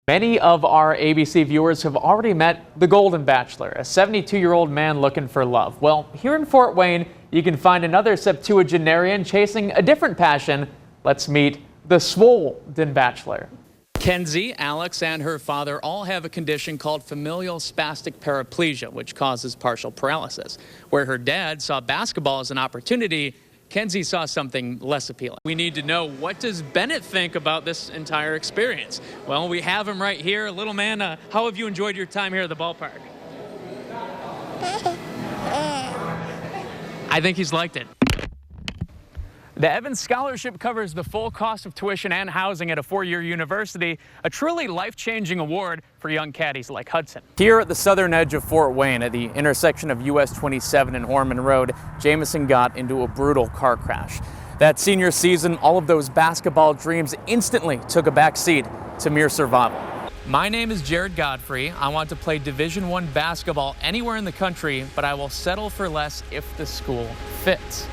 Many of our ABC viewers have already met the Golden Bachelor, a 72-year-old man looking for love. Well, here in Fort Wayne, you can find another septuagenarian chasing a different passion. Let's meet the Swollen Bachelor. Kenzie, Alex, and her father all have a condition called familial spastic paraplegia, which causes partial paralysis. Where her dad saw basketball as an opportunity, Kenzie saw something less appealing. We need to know, what does Bennett think about this entire experience? Well, we have him right here. Little man, how have you enjoyed your time here at the ballpark? I think he's liked it. The Evans Scholarship covers the full cost of tuition and housing at a four-year university, a truly life-changing award for young caddies like Hudson. Here at the southern edge of Fort Wayne, at the intersection of US 27 and Horman Road, Jamison got into a brutal car crash. That senior season, all of those basketball dreams instantly took a back seat to mere survival. My name is Jared Godfrey. I want to play Division I basketball anywhere in the country, but I will settle for less if the school fits.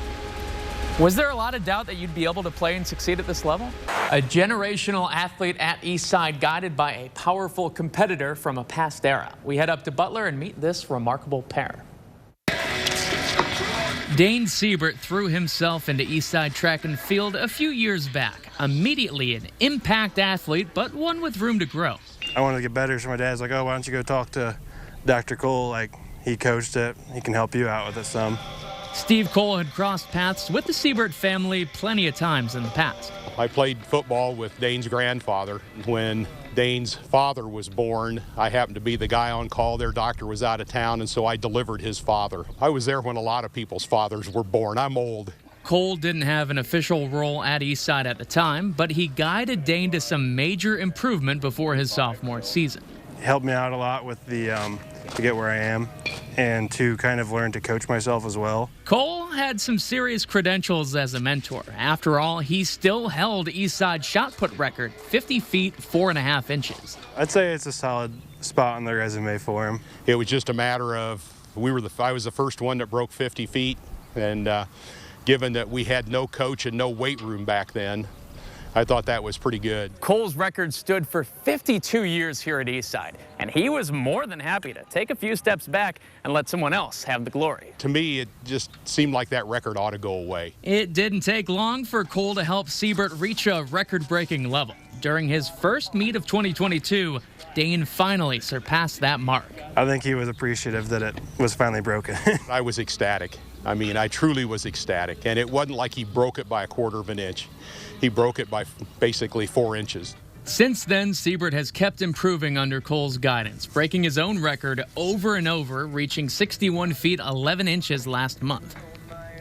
Was there a lot of doubt that you'd be able to play and succeed at this level? A generational athlete at Eastside, guided by a powerful competitor from a past era. We head up to Butler and meet this remarkable pair. Dane Siebert threw himself into Eastside track and field a few years back. Immediately an impact athlete, but one with room to grow. I wanted to get better, so my dad's like, oh, why don't you go talk to Dr. Cole? Like, he coached it. He can help you out with it some. Steve Cole had crossed paths with the Siebert family plenty of times in the past. I played football with Dane's grandfather. When Dane's father was born, I happened to be the guy on call. Their doctor was out of town, and so I delivered his father. I was there when a lot of people's fathers were born. I'm old. Cole didn't have an official role at Eastside at the time, but he guided Dane to some major improvement before his sophomore season. He helped me out a lot with the to get where I am and to kind of learn to coach myself as well. Cole had some serious credentials as a mentor. After all, he still held Eastside's shot put record, 50 feet, 4.5 inches. I'd say it's a solid spot on the resume for him. It was just a matter of, I was the first one that broke 50 feet, and given that we had no coach and no weight room back then, I thought that was pretty good. Cole's record stood for 52 years here at Eastside, and he was more than happy to take a few steps back and let someone else have the glory. To me, it just seemed like that record ought to go away. It didn't take long for Cole to help Siebert reach a record-breaking level. During his first meet of 2022, Dane finally surpassed that mark. I think he was appreciative that it was finally broken. I was ecstatic. I mean, I truly was ecstatic, and it wasn't like he broke it by a quarter of an inch. He broke it by basically 4 inches. Since then, Siebert has kept improving under Cole's guidance, breaking his own record over and over, reaching 61 feet 11 inches last month.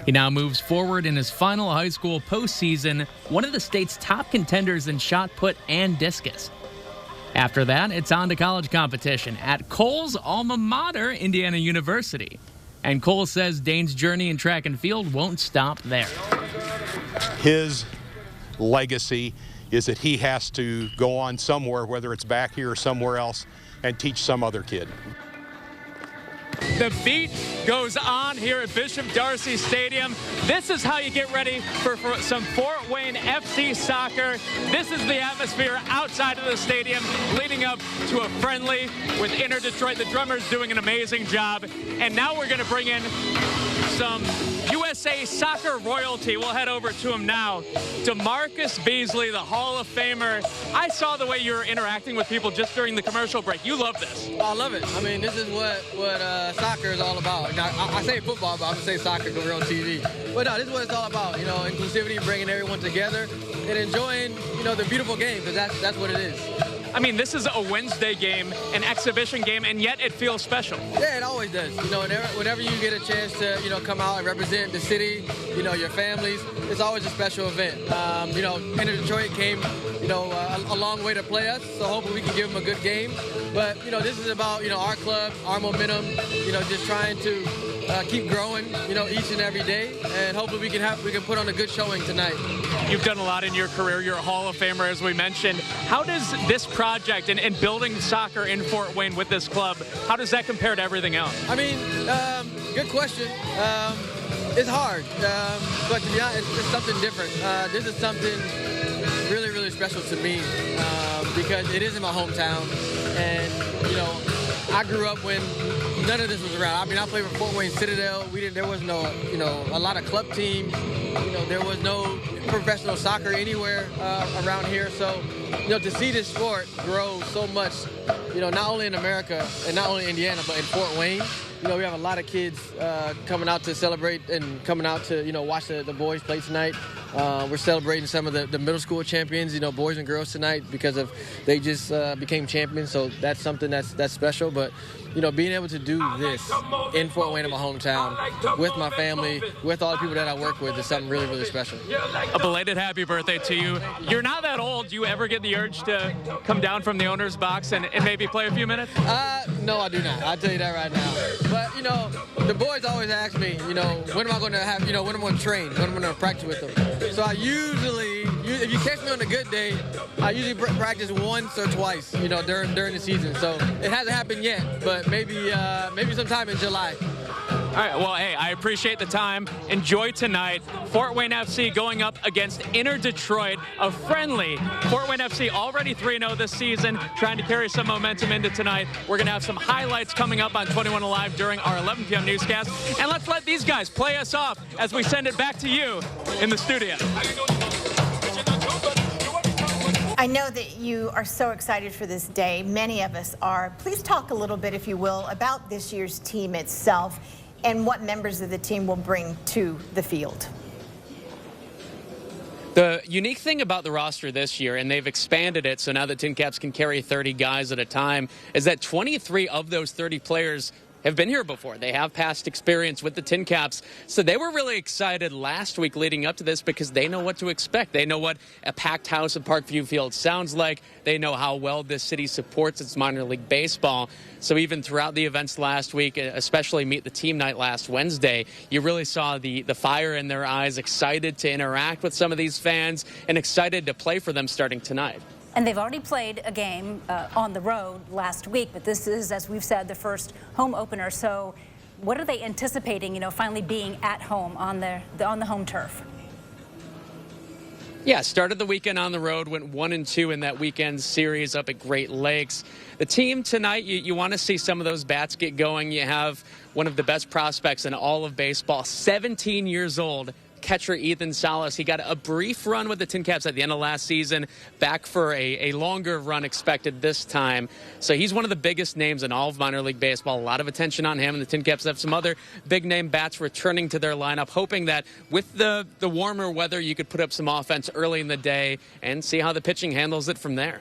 He now moves forward in his final high school postseason, one of the state's top contenders in shot put and discus. After that, it's on to college competition at Cole's alma mater, Indiana University. And Cole says Dane's journey in track and field won't stop there. His legacy is that he has to go on somewhere, whether it's back here or somewhere else, and teach some other kid. The beat goes on here at Bishop Darcy Stadium. This is how you get ready for some Fort Wayne FC soccer. This is the atmosphere outside of the stadium leading up to a friendly with Inner Detroit. The drummer's doing an amazing job. And now we're going to bring in some USA soccer royalty. We'll head over to him now. DeMarcus Beasley, the Hall of Famer. I saw the way you were interacting with people just during the commercial break. You love this. I love it. I mean, this is what soccer is all about. Now, I say football, but I'm going to say soccer because we're on TV. But no, this is what it's all about. You know, inclusivity, bringing everyone together and enjoying, the beautiful game, because that's what it is. I mean, this is a Wednesday game, an exhibition game, and yet it feels special. Yeah, it always does. Whenever you get a chance to, come out and represent the city, your families, it's always a special event. Inner Detroit came, a long way to play us, so hopefully we can give them a good game. But, this is about, our club, our momentum, just trying to keep growing, each and every day, and hopefully we can put on a good showing tonight. You've done a lot in your career. You're a Hall of Famer, as we mentioned. How does this project and building soccer in Fort Wayne with this club, how does that compare to everything else? I mean, good question. It's hard, but to be honest, it's something different. This is something really, really special to me. because it is in my hometown. And, you know, I grew up when none of this was around. I mean, I played for Fort Wayne Citadel. There was no, you know, a lot of club teams. You know, there was no professional soccer anywhere around here. So, you know, to see this sport grow so much, you know, not only in America and not only Indiana, but in Fort Wayne, you know, we have a lot of kids coming out to celebrate and coming out to, you know, watch the boys play tonight. We're celebrating some of the middle school champions, you know, boys and girls tonight because of they just became champions. So that's something that's special. But, you know, being able to do this in Fort Wayne, in my hometown, with my family, with all the people that I work with is something really, really special. A belated happy birthday to you. You're not that old. Do you ever get the urge to come down from the owner's box and maybe play a few minutes? No, I do not. I'll tell you that right now. But, you know, the boys always ask me, you know, when am I going to have, you know, when am I going to train? When am I going to practice with them? So I usually, if you catch me on a good day, I usually practice once or twice, you know, during the season. So it hasn't happened yet, but maybe sometime in July. All right, well, hey, I appreciate the time. Enjoy tonight. Fort Wayne FC going up against Inner Detroit, a friendly Fort Wayne FC, already 3-0 this season, trying to carry some momentum into tonight. We're going to have some highlights coming up on 21 Alive during our 11 p.m. newscast. And let's let these guys play us off as we send it back to you in the studio. I know that you are so excited for this day. Many of us are. Please talk a little bit, if you will, about this year's team itself and what members of the team will bring to the field. The unique thing about the roster this year, and they've expanded it so now the Tin Caps can carry 30 guys at a time, is that 23 of those 30 players have been here before. They have past experience with the Tin Caps. So they were really excited last week leading up to this because they know what to expect. They know what a packed house at Parkview Field sounds like. They know how well this city supports its minor league baseball. So even throughout the events last week, especially Meet the Team night last Wednesday, you really saw the fire in their eyes, excited to interact with some of these fans and excited to play for them starting tonight. And they've already played a game on the road last week, but this is, as we've said, the first home opener. So what are they anticipating, you know, finally being at home on the home turf? Yeah, started the weekend on the road, went 1-2 in that weekend series up at Great Lakes. The team tonight, you want to see some of those bats get going. You have one of the best prospects in all of baseball, 17 years old, catcher Ethan Salas. He got a brief run with the Tin Caps at the end of last season, back for a longer run expected this time. So he's one of the biggest names in all of minor league baseball. A lot of attention on him, and the Tin Caps have some other big name bats returning to their lineup, hoping that with the warmer weather you could put up some offense early in the day and see how the pitching handles it from there.